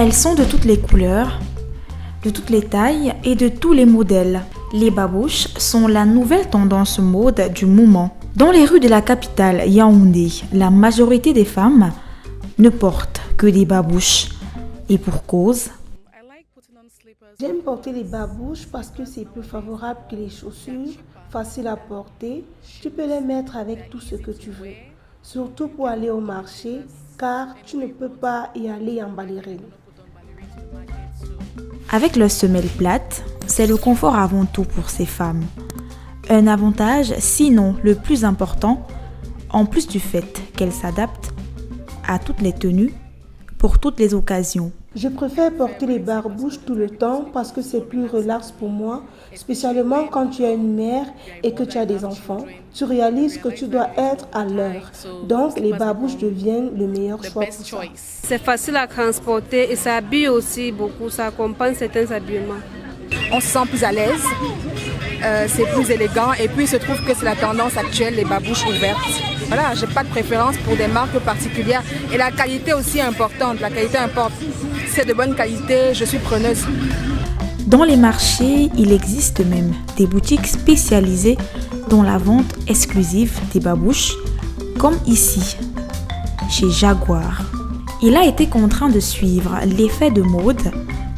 Elles sont de toutes les couleurs, de toutes les tailles et de tous les modèles. Les babouches sont la nouvelle tendance mode du moment. Dans les rues de la capitale Yaoundé, la majorité des femmes ne portent que des babouches. Et pour cause. J'aime porter les babouches parce que c'est plus favorable que les chaussures, facile à porter. Tu peux les mettre avec tout ce que tu veux, surtout pour aller au marché, car tu ne peux pas y aller en ballerine. Avec leur semelle plate, c'est le confort avant tout pour ces femmes. Un avantage, sinon le plus important, en plus du fait qu'elles s'adaptent à toutes les tenues, pour toutes les occasions. Je préfère porter les babouches tout le temps parce que c'est plus relax pour moi, spécialement quand tu es une mère et que tu as des enfants. Tu réalises que tu dois être à l'heure. Donc, les babouches deviennent le meilleur choix pour ça. C'est facile à transporter et ça habille aussi beaucoup, ça accompagne certains habillements. On se sent plus à l'aise, c'est plus élégant et puis il se trouve que c'est la tendance actuelle, les babouches ouvertes. Voilà, j'ai pas de préférence pour des marques particulières et la qualité aussi est importante, la qualité importe. Si c'est de bonne qualité, je suis preneuse. Dans les marchés, il existe même des boutiques spécialisées dans la vente exclusive des babouches, comme ici, chez Jaguar. Il a été contraint de suivre l'effet de mode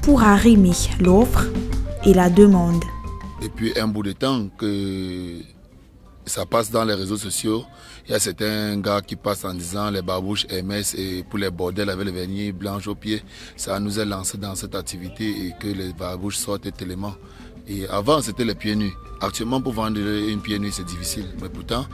pour arrimer l'offre et la demande. Depuis un bout de temps que ça passe dans les réseaux sociaux, il y a certains gars qui passent en disant les babouches MS et pour les bordels avec les vernis blanches aux pieds. Ça nous a lancé dans cette activité et que les babouches sortent tellement. Et avant, c'était les pieds nus. Actuellement, pour vendre une pied nue, c'est difficile. Mais pourtant,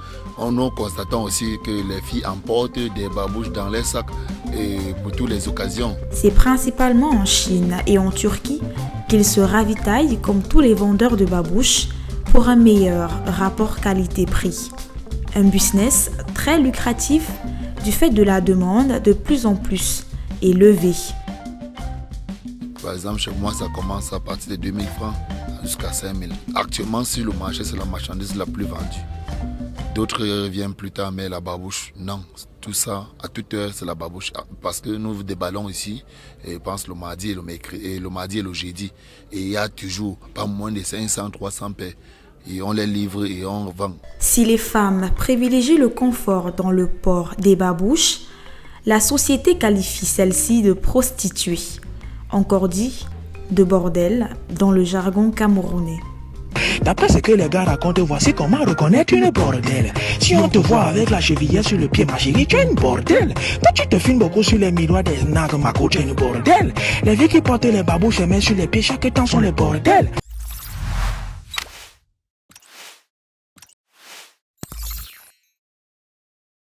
nous constatons aussi que les filles emportent des babouches dans les sacs et pour toutes les occasions. C'est principalement en Chine et en Turquie qu'ils se ravitaillent comme tous les vendeurs de babouches pour un meilleur rapport qualité-prix. Un business très lucratif du fait de la demande de plus en plus élevée. Par exemple, chez moi, ça commence à partir de 2000 francs jusqu'à 5000. Actuellement, sur le marché, c'est la marchandise la plus vendue. D'autres viennent plus tard, mais la babouche, non. Tout ça, à toute heure, c'est la babouche. Parce que nous déballons ici, et je pense le mardi et le jeudi. Et il y a toujours pas moins de 500, 300 paires. Et on les livre et on vend. Si les femmes privilégient le confort dans le port des babouches, la société qualifie celle-ci de prostituée. Encore dit, de bordel dans le jargon camerounais. D'après ce que les gars racontent, voici comment reconnaître une bordelle. Si on te voit avec la chevillère sur le pied, ma chérie, tu es une bordelle. Toi, tu te filmes beaucoup sur les miroirs des Nagmako, tu es une bordelle. Les filles qui portent les babouches et mettent sur les pieds chaque temps sont les bordels.